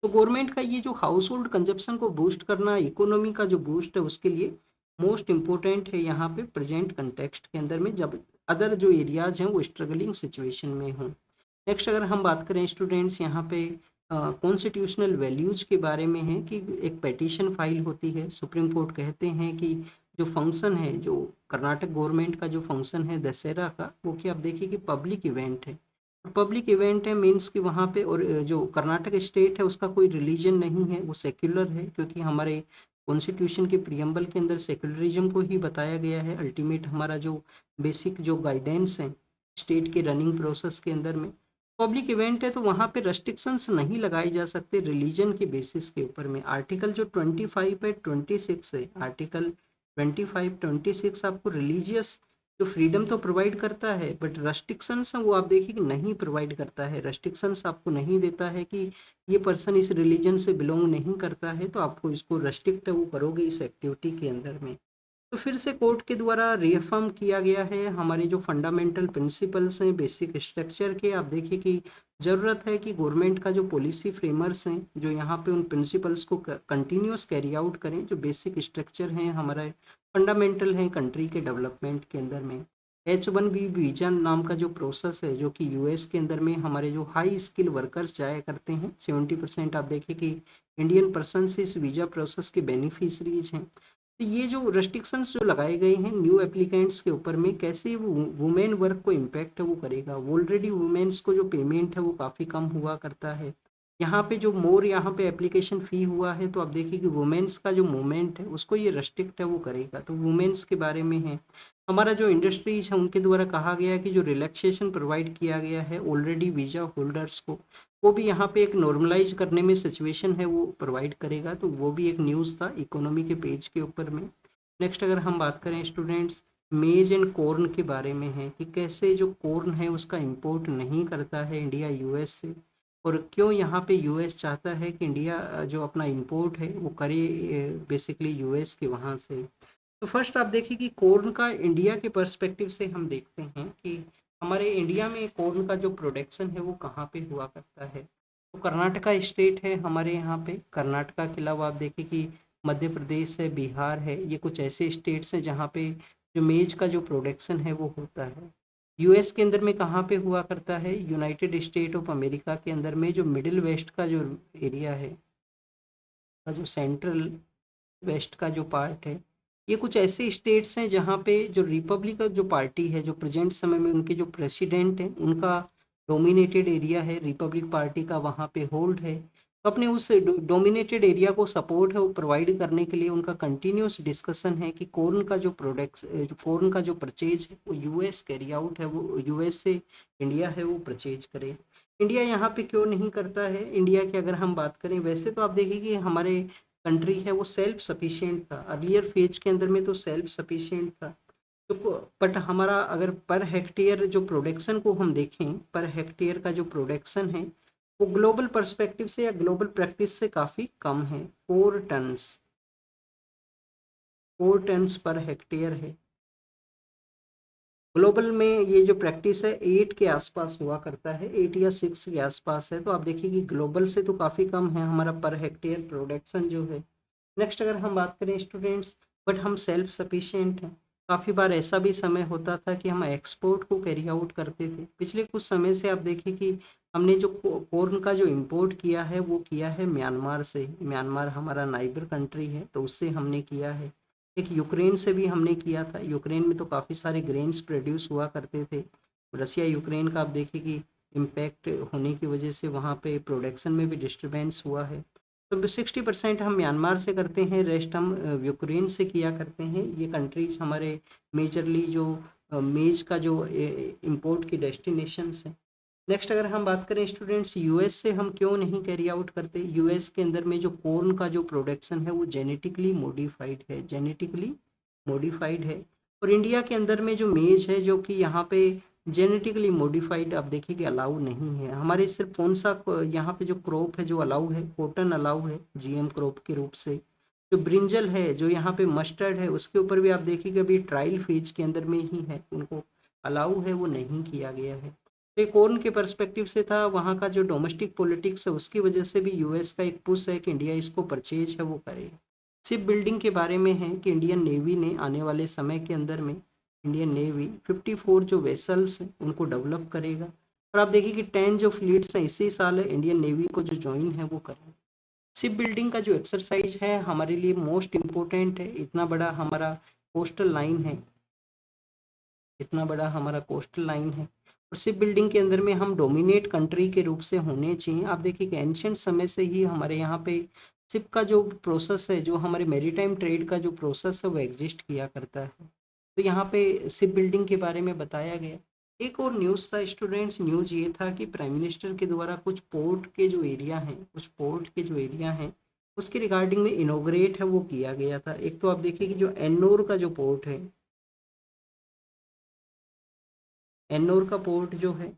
तो गवर्नमेंट का ये जो हाउस होल्ड कंजप्शन को बूस्ट करना, इकोनॉमी का जो बूस्ट है उसके लिए मोस्ट इम्पोर्टेंट है यहाँ पे प्रेजेंट कंटेक्स्ट के अंदर में, जब अदर जो एरियाज हैं वो स्ट्रगलिंग सिचुएशन में हों। नेक्स्ट अगर हम बात करें स्टूडेंट्स यहाँ पे कॉन्स्टिट्यूशनल वैल्यूज के बारे में है कि एक पेटिशन फाइल होती है, सुप्रीम कोर्ट कहते हैं कि जो फंक्शन है, जो कर्नाटक गवर्नमेंट का जो फंक्शन है दशहरा का, वो कि आप देखिए कि पब्लिक इवेंट है। पब्लिक इवेंट है मीन्स कि वहाँ पे, और जो कर्नाटक स्टेट है उसका कोई रिलीजन नहीं है, वो सेक्युलर है, क्योंकि हमारे कॉन्स्टिट्यूशन के प्रियम्बल के अंदर सेक्युलरिज्म को ही बताया गया है। अल्टीमेट हमारा जो बेसिक जो गाइडेंस है स्टेट के रनिंग प्रोसेस के अंदर में पब्लिक इवेंट है, तो वहाँ पे रेस्ट्रिक्शंस नहीं लगाए जा सकते रिलीजन के बेसिस के ऊपर में। आर्टिकल जो 25 है 26 है, आर्टिकल 25 26 आपको रिलीजियस जो फ्रीडम तो प्रोवाइड करता है, बट रेस्ट्रिक्शंस वो आप देखिए कि नहीं प्रोवाइड करता है। रेस्ट्रिक्शंस आपको नहीं देता है कि ये पर्सन इस रिलीजन से बिलोंग नहीं करता है तो आपको इसको रेस्ट्रिक्ट वो करोगे इस एक्टिविटी के अंदर में। तो फिर से कोर्ट के द्वारा रीअफर्म किया गया है हमारे जो फंडामेंटल प्रिंसिपल्स हैं बेसिक स्ट्रक्चर के। आप देखिए कि ज़रूरत है कि गवर्नमेंट का जो पॉलिसी फ्रेमर्स हैं जो यहाँ पे उन प्रिंसिपल्स को कंटिन्यूस कैरी आउट करें, जो बेसिक स्ट्रक्चर हैं हमारे फंडामेंटल हैं कंट्री के डेवलपमेंट के अंदर में। H1B वीजा नाम का जो प्रोसेस है, जो कि यूएस के अंदर में हमारे जो हाई स्किल वर्कर्स जाया करते हैं, 70% आप देखें कि इंडियन पर्सन इस वीजा प्रोसेस के बेनिफिशरीज हैं। तो ये जो रेस्ट्रिक्शंस जो लगाए गए हैं न्यू एप्लीकेंट्स के ऊपर में, कैसे वो वुमेन वर्क को इम्पैक्ट है वो करेगा। ऑलरेडी वुमेन्स को जो पेमेंट है वो काफ़ी कम हुआ करता है। यहाँ पे जो मोर यहाँ पे एप्लीकेशन फ़ी हुआ है, तो आप देखिए कि वुमेन्स का जो मूवमेंट है उसको ये रेस्ट्रिक्ट है वो करेगा। तो वुमेन्स के बारे में है। हमारा जो इंडस्ट्रीज है उनके द्वारा कहा गया है कि जो रिलैक्सेशन प्रोवाइड किया गया है ऑलरेडी वीज़ा होल्डर्स को, वो भी यहाँ पे एक नॉर्मलाइज करने में सिचुएशन है वो प्रोवाइड करेगा। तो वो भी एक न्यूज़ था इकोनॉमी के पेज के ऊपर में। नेक्स्ट अगर हम बात करें स्टूडेंट्स, मेज एंड कॉर्न के बारे में है कि कैसे जो कॉर्न है उसका इंपोर्ट नहीं करता है इंडिया यूएस से, और क्यों यहाँ पे यूएस चाहता है कि इंडिया जो अपना इंपोर्ट है वो करे बेसिकली यूएस के वहाँ से। तो फर्स्ट आप देखिए कि कॉर्न का इंडिया के पर्सपेक्टिव से हम देखते हैं कि हमारे इंडिया में कॉर्न का जो प्रोडक्शन है वो कहाँ पे हुआ करता है। तो कर्नाटका स्टेट है हमारे यहाँ पे, कर्नाटका के अलावा आप देखिए कि मध्य प्रदेश है, बिहार है, ये कुछ ऐसे स्टेट्स हैं जहाँ पे जो मेज का जो प्रोडक्शन है वो होता है। यूएस के अंदर में कहाँ पे हुआ करता है, यूनाइटेड स्टेट ऑफ अमेरिका के अंदर में जो मिडिल वेस्ट का जो एरिया है, का जो सेंट्रल वेस्ट का जो पार्ट है, ये कुछ ऐसे स्टेट्स हैं जहाँ पे जो रिपब्लिकन जो पार्टी है, जो प्रेजेंट समय में उनके जो प्रेसिडेंट हैं उनका डोमिनेटेड एरिया है, रिपब्लिक पार्टी का वहाँ पे होल्ड है। तो अपने उस डोमिनेटेड एरिया को सपोर्ट है वो प्रोवाइड करने के लिए उनका कंटिन्यूस डिस्कशन है कि कॉर्न का जो प्रोडक्ट्स, जो कॉर्न का जो परचेज है वो यूएस कैरी आउट है, वो यूएस से इंडिया है वो परचेज करे। इंडिया यहाँ पे क्यों नहीं करता है, इंडिया की अगर हम बात करें, वैसे तो आप देखिए कि हमारे कंट्री है वो सेल्फ सफिशिएंट था, अर्लियर फेज के अंदर में तो सेल्फ सफिशिएंट था। तो बट हमारा अगर पर हेक्टेयर जो प्रोडक्शन को हम देखें, पर हेक्टेयर का जो प्रोडक्शन है वो ग्लोबल पर्सपेक्टिव से या ग्लोबल प्रैक्टिस से काफ़ी कम है। 4 टन्स, 4 टन्स पर हेक्टेयर है। ग्लोबल में ये जो प्रैक्टिस है 8 के आसपास हुआ करता है, 8 या 6 के आसपास है। तो आप देखिए कि ग्लोबल से तो काफ़ी कम है हमारा पर हेक्टेयर प्रोडक्शन जो है। नेक्स्ट अगर हम बात करें स्टूडेंट्स, बट हम सेल्फ सफिशिएंट हैं। काफ़ी बार ऐसा भी समय होता था कि हम एक्सपोर्ट को कैरी आउट करते थे। पिछले कुछ समय से आप देखिए कि हमने जो कॉर्न का जो इंपोर्ट किया है वो किया है म्यांमार से। म्यांमार हमारा नाइबर कंट्री है तो उससे हमने किया है। एक यूक्रेन से भी हमने किया था, यूक्रेन में तो काफ़ी सारे ग्रेन्स प्रोड्यूस हुआ करते थे। रसिया यूक्रेन का आप देखिए कि इम्पैक्ट होने की वजह से वहाँ पे प्रोडक्शन में भी डिस्टरबेंस हुआ है। तो 60% हम म्यांमार से करते हैं, रेस्ट हम यूक्रेन से किया करते हैं। ये कंट्रीज हमारे मेजरली जो मेज का जो इंपोर्ट की डेस्टिनेशंस हैं। नेक्स्ट अगर हम बात करें स्टूडेंट्स, यूएस से हम क्यों नहीं कैरी आउट करते। यूएस के अंदर में जो कॉर्न का जो प्रोडक्शन है वो जेनेटिकली मॉडिफाइड है, जेनेटिकली मॉडिफाइड है। और इंडिया के अंदर में जो मेज है जो कि यहाँ पे जेनेटिकली मॉडिफाइड आप देखिए कि अलाउ नहीं है। हमारे सिर्फ कौन सा यहाँ पे जो क्रॉप है जो अलाउ है, कॉटन अलाउ है जीएम क्रॉप के रूप से। जो ब्रिंजल है, जो यहाँ पे मस्टर्ड है, उसके ऊपर भी आप देखिए कि अभी ट्रायल फेज के अंदर में ही है, उनको अलाउ है वो नहीं किया गया है। तो एक कॉर्न के पर्सपेक्टिव से था, वहाँ का जो डोमेस्टिक पॉलिटिक्स है उसकी वजह से भी यूएस का एक पुश है कि इंडिया इसको परचेज है वो करे। शिप बिल्डिंग के बारे में है कि इंडियन नेवी ने आने वाले समय के अंदर में, इंडियन नेवी 54 जो वेसल्स हैं उनको डेवलप करेगा। और आप देखिए कि 10 जो फ्लीट्स हैं इसी साल इंडियन नेवी को जो ज्वाइन है वो करें। शिप बिल्डिंग का जो एक्सरसाइज है हमारे लिए मोस्ट इम्पोर्टेंट है। इतना बड़ा हमारा कोस्टल लाइन है, इतना बड़ा हमारा कोस्टल लाइन है, और शिप बिल्डिंग के अंदर में हम डोमिनेट कंट्री के रूप से होने चाहिए। आप देखिए कि एंशियंट समय से ही हमारे यहाँ पे शिप का जो प्रोसेस है, जो हमारे मेरीटाइम ट्रेड का जो प्रोसेस है वो एग्जिस्ट किया करता है। तो यहाँ पे शिप बिल्डिंग के बारे में बताया गया। एक और न्यूज़ था स्टूडेंट्स, न्यूज़ ये था कि प्राइम मिनिस्टर के द्वारा कुछ पोर्ट के जो एरिया हैं, कुछ पोर्ट के जो एरिया हैं उसके रिगार्डिंग में इनोग्रेट है वो किया गया था। एक तो आप देखिए कि जो एन्नोर का जो पोर्ट है, एन्नोर का पोर्ट जो है,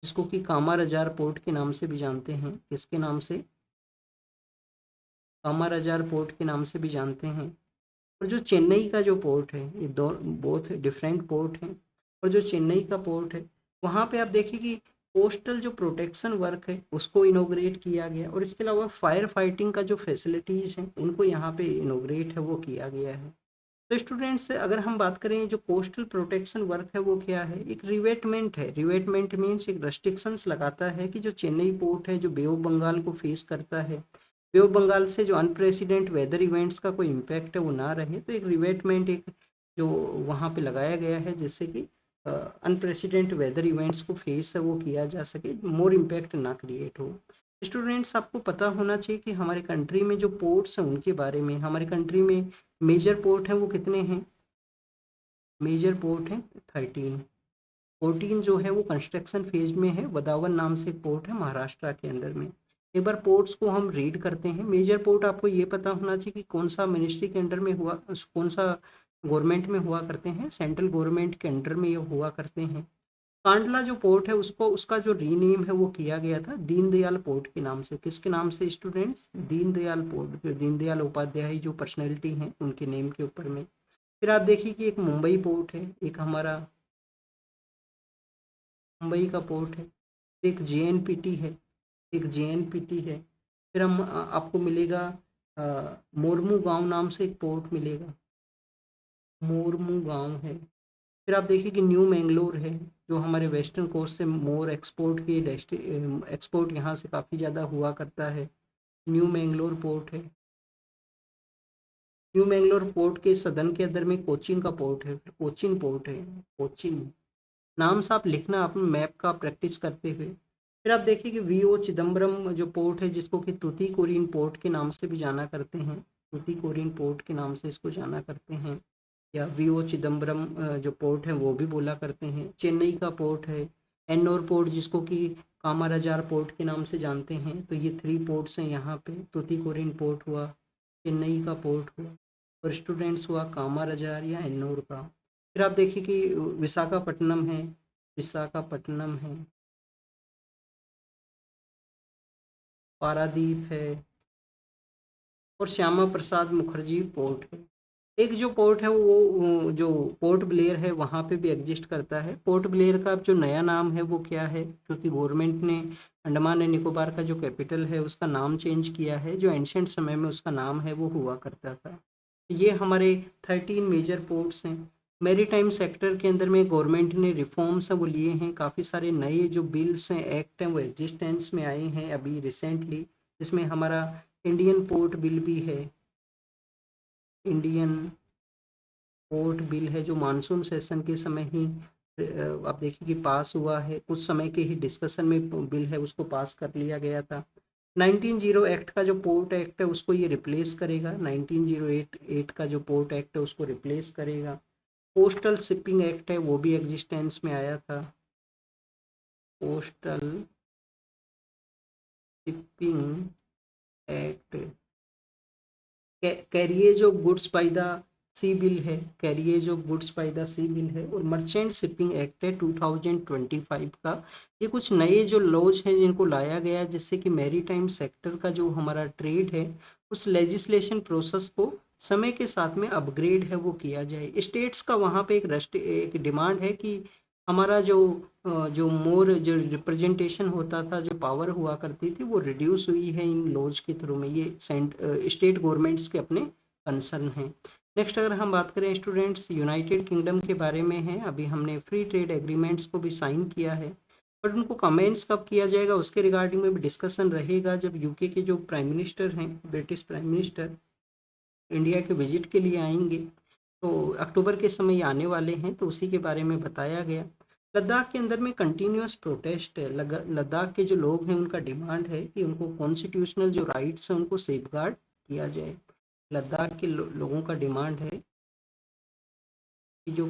जिसको कि कामारजार पोर्ट के नाम से भी जानते हैं, किसके नाम से, कामारजार पोर्ट के नाम से भी जानते हैं। और जो चेन्नई का जो पोर्ट है, ये दो बोथ डिफरेंट पोर्ट हैं। और जो चेन्नई का पोर्ट है वहाँ पे आप देखिए कि कोस्टल जो प्रोटेक्शन वर्क है उसको इनोग्रेट किया गया, और इसके अलावा फायर फाइटिंग का जो फैसिलिटीज़ हैं उनको यहाँ पे इनोग्रेट है वो किया गया है। तो स्टूडेंट्स अगर हम बात करें जो कोस्टल प्रोटेक्शन वर्क है वो क्या है, एक रिवेटमेंट है। रिवेटमेंट मीन्स एक रेस्ट्रिक्शंस लगाता है कि जो चेन्नई पोर्ट है जो बे ऑफ बंगाल को फेस करता है, बे ऑफ बंगाल से जो अनप्रेसिडेंट वेदर इवेंट्स का कोई इम्पैक्ट है वो ना रहे। तो एक रिवेटमेंट एक जो वहाँ पे लगाया गया है जिससे कि अनप्रेसिडेंट वेदर इवेंट्स को फेस है वो किया जा सके, मोर इम्पैक्ट ना क्रिएट हो। स्टूडेंट्स आपको पता होना चाहिए कि हमारे कंट्री में जो पोर्ट्स हैं उनके बारे में, हमारे कंट्री में मेजर पोर्ट हैं वो कितने हैं, मेजर पोर्ट हैं 13। 14 जो है वो कंस्ट्रक्शन फेज में है। वदावन नाम से एक पोर्ट है महाराष्ट्र के अंदर में। एक बार पोर्ट्स को हम रीड करते हैं। मेजर पोर्ट आपको ये पता होना चाहिए कि कौन सा मिनिस्ट्री के अंडर में हुआ, कौन सा गवर्नमेंट में हुआ करते हैं, सेंट्रल गवर्नमेंट के अंडर में ये हुआ करते हैं। कांडला जो पोर्ट है उसको उसका जो रीनेम है वो किया गया था दीनदयाल पोर्ट के नाम से। किसके नाम से स्टूडेंट्स, दीनदयाल पोर्ट, जो दीनदयाल उपाध्याय जो पर्सनैलिटी हैं उनके नेम के ऊपर में। फिर आप देखिए कि एक मुंबई पोर्ट है, एक हमारा मुंबई का पोर्ट है, एक जेएनपीटी है, एक जेएनपीटी है। फिर हम आपको मिलेगा मोरमू गांव नाम से एक पोर्ट मिलेगा, मोरमू गांव है। फिर आप देखिए कि न्यू मैंगलोर है जो हमारे वेस्टर्न कोस्ट से मोर एक्सपोर्ट की एक्सपोर्ट यहाँ से काफ़ी ज़्यादा हुआ करता है। न्यू मैंगलोर पोर्ट है। न्यू मैंगलोर पोर्ट के सदन के अंदर में कोचीन का पोर्ट है, फिर कोचीन पोर्ट है, कोचीन। नाम से आप लिखना अपने मैप का प्रैक्टिस करते हुए। फिर आप देखिए कि वीओ चिदम्बरम जो पोर्ट है जिसको कि तूतीकोरिन पोर्ट के नाम से भी जाना करते हैं, तूतीकोरिन पोर्ट के नाम से इसको जाना करते हैं, या वीओ चिदम्बरम जो पोर्ट है वो भी बोला करते हैं। चेन्नई का पोर्ट है, एन्नोर पोर्ट जिसको कि कामाराजार पोर्ट के नाम से जानते हैं। तो ये 3 पोर्ट्स हैं यहाँ पे, तूतीकोरिन पोर्ट हुआ, चेन्नई का पोर्ट हुआ, और स्टूडेंट्स हुआ कामाराजार या एन्नोर का। फिर आप देखिए कि विशाखापट्टनम है, विशाखापट्टनम है, पारादीप है, और श्यामा प्रसाद मुखर्जी पोर्ट है। एक जो पोर्ट है वो जो पोर्ट ब्लेयर है वहाँ पे भी एग्जिस्ट करता है। पोर्ट ब्लेयर का अब जो नया नाम है वो क्या है, क्योंकि गवर्नमेंट ने अंडमान एंड निकोबार का जो कैपिटल है उसका नाम चेंज किया है, जो एंशियंट समय में उसका नाम है वो हुआ करता था। ये हमारे 13 मेजर पोर्ट्स हैं। मैरीटाइम सेक्टर के अंदर में गवर्नमेंट ने रिफॉर्म्स हैं वो लिए हैं, काफ़ी सारे नए जो बिल्स हैं, एक्ट हैं वो एग्जिस्टेंस में आए हैं अभी रिसेंटली। जिसमें हमारा इंडियन पोर्ट बिल भी है, इंडियन पोर्ट बिल है जो मानसून सेशन के समय ही आप देखिए कि पास हुआ है, कुछ समय के ही डिस्कशन में बिल है उसको पास कर लिया गया था। 1908 एक्ट का जो पोर्ट एक्ट है उसको ये रिप्लेस करेगा, 1908 का जो पोर्ट एक्ट है उसको रिप्लेस करेगा। पोस्टल शिपिंग एक्ट है वो भी एग्जिस्टेंस में आया था, postal shipping act. Carriage of goods by the sea bill है, carriage of goods by the sea bill है, और मर्चेंट शिपिंग एक्ट है 2025 का। ये कुछ नए जो लॉज हैं जिनको लाया गया है जिससे कि मैरीटाइम सेक्टर का जो हमारा ट्रेड है उस लेजिस्लेशन प्रोसेस को समय के साथ में अपग्रेड है वो किया जाए। स्टेट्स का वहाँ पे एक डिमांड है कि हमारा जो मोर जो रिप्रेजेंटेशन होता था, जो पावर हुआ करती थी वो रिड्यूस हुई है इन लॉज के थ्रू में। ये स्टेट गवर्नमेंट्स के अपने कंसर्न हैं। नेक्स्ट अगर हम बात करें स्टूडेंट्स यूनाइटेड किंगडम के बारे में है, अभी हमने फ्री ट्रेड एग्रीमेंट्स को भी साइन किया है, बट उनको कमेंट्स कब किया जाएगा उसके रिगार्डिंग में भी डिस्कशन रहेगा जब यूके के जो प्राइम मिनिस्टर हैं, ब्रिटिश प्राइम मिनिस्टर इंडिया के विजिट के लिए आएंगे। तो अक्टूबर के समय ये आने वाले हैं, तो उसी के बारे में बताया गया। लद्दाख के अंदर में कंटिन्यूस प्रोटेस्ट है। लद्दाख के जो लोग हैं उनका डिमांड है कि उनको कॉन्स्टिट्यूशनल जो राइट्स हैं उनको सेफगार्ड किया जाए। लद्दाख के लोगों का डिमांड है कि जो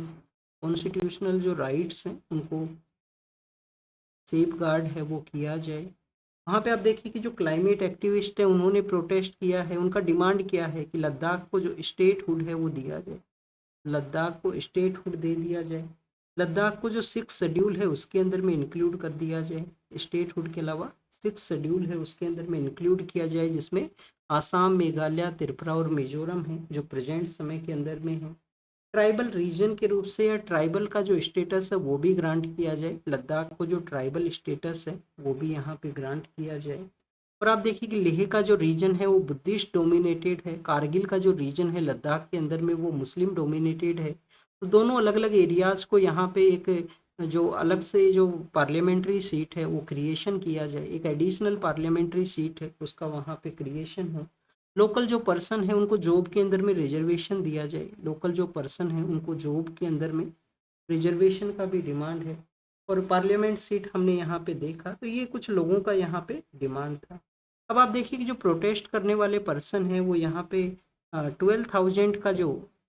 कॉन्स्टिट्यूशनल जो राइट्स हैं उनको सेफगार्ड है वो किया जाए। वहाँ पे आप देखिए कि जो क्लाइमेट एक्टिविस्ट है उन्होंने प्रोटेस्ट किया है, उनका डिमांड क्या है कि लद्दाख को जो स्टेटहुड है वो दिया जाए, लद्दाख को स्टेटहुड दे दिया जाए। लद्दाख को जो 6 शेड्यूल है उसके अंदर में इंक्लूड कर दिया जाए, स्टेटहुड के अलावा 6 शेड्यूल है उसके अंदर में इंक्लूड किया जाए, जिसमें आसाम, मेघालय, त्रिपुरा और मिजोरम है जो प्रेजेंट समय के अंदर में है। ट्राइबल रीजन के रूप से या ट्राइबल का जो स्टेटस है वो भी ग्रांट किया जाए, लद्दाख को जो ट्राइबल स्टेटस है वो भी यहाँ पे ग्रांट किया जाए। और आप देखिए कि लेह का जो रीजन है वो बुद्धिस्ट डोमिनेटेड है, कारगिल का जो रीजन है लद्दाख के अंदर में वो मुस्लिम डोमिनेटेड है। तो दोनों अलग अलग एरियाज को यहाँ पे एक जो अलग से जो पार्लियामेंट्री सीट है वो क्रिएशन किया जाए, एक एडिशनल पार्लियामेंट्री सीट है उसका वहाँ पे क्रिएशन हो। लोकल जो पर्सन है उनको जॉब के अंदर में रिजर्वेशन दिया जाए, लोकल जो पर्सन है उनको जॉब के अंदर में रिजर्वेशन का भी डिमांड है। और पार्लियामेंट सीट हमने यहाँ पे देखा, तो ये कुछ लोगों का यहाँ पे डिमांड था। अब आप देखिए कि जो प्रोटेस्ट करने वाले पर्सन है वो यहाँ पे 12,000 का जो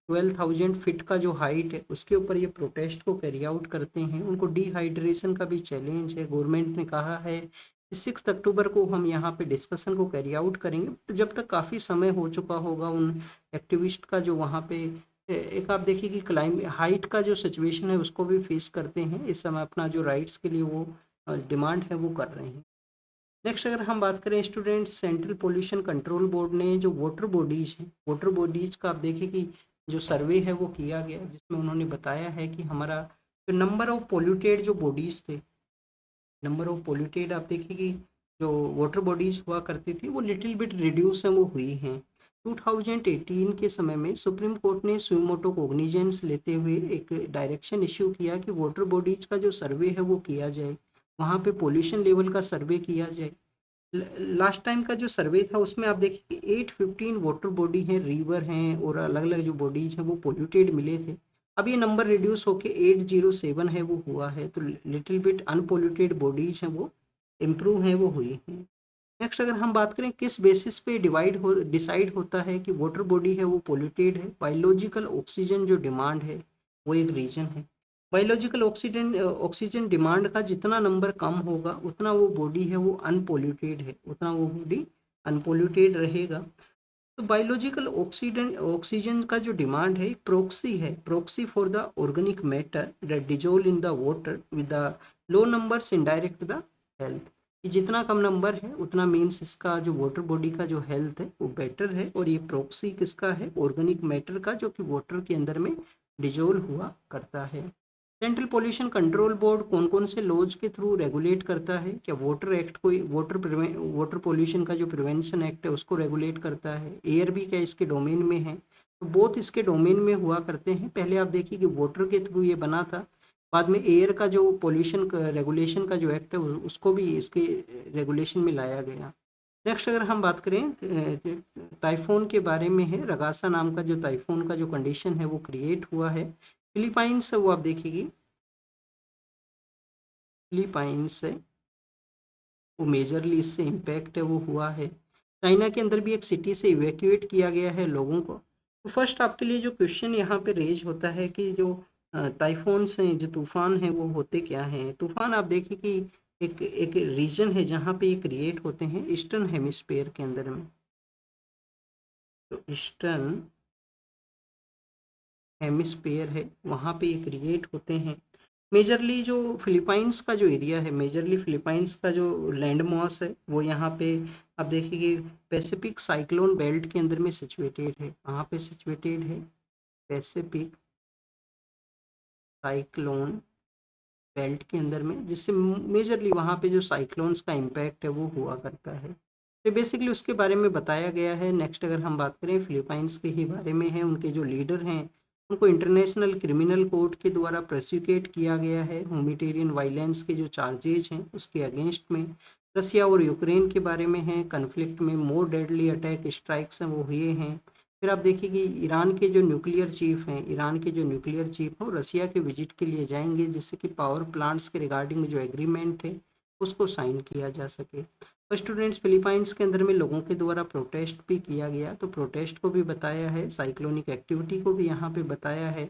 12,000 फीट का जो हाइट है उसके ऊपर ये प्रोटेस्ट को कैरी आउट करते हैं। उनको डिहाइड्रेशन का भी चैलेंज है। गवर्नमेंट ने कहा है कि 6 अक्टूबर को हम यहाँ पे डिस्कशन को कैरी आउट करेंगे, तो जब तक काफ़ी समय हो चुका होगा उन एक्टिविस्ट का जो वहाँ पे एक आप देखिए कि क्लाइम हाइट का जो सिचुएशन है उसको भी फेस करते हैं। इस समय अपना जो राइट्स के लिए वो डिमांड है वो कर रहे हैं। नेक्स्ट अगर हम बात करें students, central pollution control board ने जो वाटर बॉडीज हैं, वाटर बॉडीज का आप देखिए कि जो सर्वे है वो किया गया, जिसमें उन्होंने बताया है कि हमारा जो नंबर ऑफ पोल्यूटेड जो बॉडीज थे, नंबर ऑफ पोल्यूटेड आप देखिए कि जो वाटर बॉडीज हुआ करती थी वो लिटिल बिट रिड्यूस है वो हुई हैं। 2018 के समय में सुप्रीम कोर्ट ने सुमोटो कोग्निजेंस लेते हुए एक डायरेक्शन इश्यू किया कि वाटर बॉडीज का जो सर्वे है वो किया जाए, वहाँ पे पोल्यूशन लेवल का सर्वे किया जाए। लास्ट टाइम का जो सर्वे था उसमें आप देखिए कि 815 वाटर बॉडी हैं, रिवर हैं और अलग अलग जो बॉडीज हैं वो पोल्यूटेड मिले थे। अब ये नंबर रिड्यूस होके 807 है वो हुआ है, तो लिटिल बिट अनपोल्यूटेड बॉडीज हैं वो इम्प्रूव हैं वो हुई हैं। नेक्स्ट अगर हम बात करें किस बेसिस पे डिसाइड होता है कि वाटर बॉडी है वो पोल्यूटेड है, बायोलॉजिकल ऑक्सीजन जो डिमांड है वो एक रीजन है। बायोलॉजिकल ऑक्सीजन डिमांड का जितना नंबर कम होगा उतना वो बॉडी है वो अनपोल्यूटेड है, उतना वो बॉडी अनपोल्यूटेड रहेगा। तो बायोलॉजिकल ऑक्सीजन ऑक्सीजन का जो डिमांड है एक प्रोक्सी है, proxy for the organic matter that dissolve in the water with the low numbers indirect the health. ये जितना कम नंबर है उतना मीन्स इसका जो वाटर बॉडी का जो हेल्थ है वो बेटर है। और ये प्रोक्सी किसका है, ऑर्गेनिक मैटर का, जो कि वाटर के अंदर में डिजोल्व हुआ करता है। सेंट्रल पोल्यूशन कंट्रोल बोर्ड कौन कौन से लॉज के थ्रू रेगुलेट करता है, क्या वाटर एक्ट कोई वाटर पोल्यूशन का जो प्रिवेंशन एक्ट है उसको रेगुलेट करता है, एयर भी क्या इसके डोमेन में है, तो बोथ इसके डोमेन में हुआ करते हैं। पहले आप देखिए कि वाटर के थ्रू ये बना था, बाद में एयर का जो पोल्यूशन रेगुलेशन का जो एक्ट है उसको भी इसके रेगुलेशन में लाया गया। नेक्स्ट अगर हम बात करें टाइफून के बारे में है, रगासा नाम का जो टाइफून का जो कंडीशन है वो क्रिएट हुआ है फिलीपाइंस से, वो आप देखिएगी फिलीपाइंस से वो मेजरली इससे इम्पैक्ट है वो हुआ है। चाइना के अंदर भी एक सिटी से इवैक्यूएट किया गया है लोगों को। तो फर्स्ट आपके लिए जो क्वेश्चन यहाँ पे रेज होता है कि जो टाइफून्स हैं, जो तूफान हैं, वो होते क्या हैं। तूफान आप देखिए कि एक एक रीजन है जहाँ पे ये क्रिएट होते हैं ईस्टर्न हेमिस्फेयर के अंदर में। तो ईस्टर्न हेमिस्फेयर है वहाँ पे ये क्रिएट होते हैं। मेजरली जो फिलीपाइंस का जो एरिया है, मेजरली फिलीपाइंस का जो लैंड मॉस है वो यहाँ पे आप देखिए कि पैसिफिक साइक्लोन बेल्ट के अंदर में सिचुएटेड है। वहाँ पे सिचुएटेड है पैसिफिक साइक्लोन बेल्ट के अंदर में, जिससे मेजरली वहाँ पे जो साइक्लोन्स का इम्पैक्ट है वो हुआ करता है। तो बेसिकली उसके बारे में बताया गया है। नेक्स्ट अगर हम बात करें फिलीपाइंस के ही बारे में है, उनके जो लीडर हैं उनको इंटरनेशनल क्रिमिनल कोर्ट के द्वारा प्रोसिक्यूट किया गया है ह्यूमैनिटेरियन वायलेंस के जो चार्जेज हैं उसके अगेंस्ट में। रसिया और यूक्रेन के बारे में है, कन्फ्लिक्ट में मोर डेडली अटैक स्ट्राइक्स हैं वो हुए हैं। फिर आप देखिए कि ईरान के जो न्यूक्लियर चीफ हैं, ईरान के जो न्यूक्लियर चीफ हैं रसिया के विजिट के लिए जाएंगे, जिससे कि पावर प्लांट्स के रिगार्डिंग जो एग्रीमेंट है उसको साइन किया जा सके। तो स्टूडेंट्स फिलीपाइंस के अंदर में लोगों के द्वारा प्रोटेस्ट भी किया गया, तो प्रोटेस्ट को भी बताया है, साइक्लोनिक एक्टिविटी को भी यहाँ पे बताया है।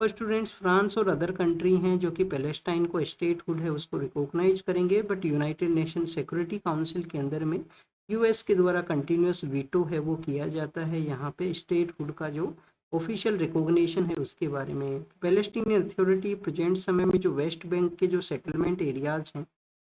और स्टूडेंट्स फ्रांस और अदर कंट्री हैं जो कि पैलेस्टाइन को स्टेटहुड है उसको रिकॉग्नाइज करेंगे, but United nation security council के अंदर में यूएस के द्वारा कंटिन्यूस वीटो है वो किया जाता है यहाँ पे स्टेटहुड का जो ऑफिशियल रिकॉग्निशन है उसके बारे में। पैलेस्टीनियन अथॉरिटी प्रेजेंट समय में जो वेस्ट बैंक के जो सेटलमेंट एरियाज हैं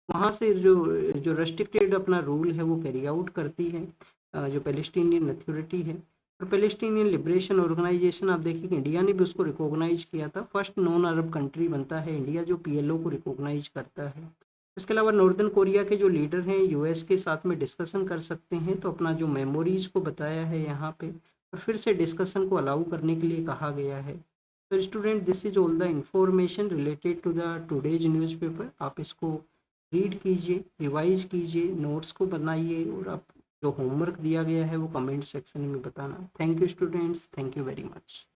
वहाँ से जो जो रेस्ट्रिक्टेड अपना रूल है वो कैरी आउट करती है जो पैलेस्टीनियन अथॉरिटी है। और पैलेस्टीनियन लिबरेशन ऑर्गेनाइजेशन आप देखिए कि इंडिया ने भी उसको रिकॉग्नाइज किया था, फर्स्ट नॉन अरब कंट्री बनता है इंडिया जो पीएलओ को रिकॉग्नाइज करता है। इसके अलावा नॉर्दर्न कोरिया के जो लीडर हैं यूएस के साथ में डिस्कशन कर सकते हैं, तो अपना जो मेमोरीज को बताया है यहाँ पे, और फिर से डिस्कशन को अलाउ करने के लिए कहा गया है। तो student, this is all the information related to the today's newspaper. आप इसको रीड कीजिए, रिवाइज कीजिए, नोट्स को बनाइए, और आप जो होमवर्क दिया गया है वो कमेंट सेक्शन में बताना। Thank you students, thank you very much.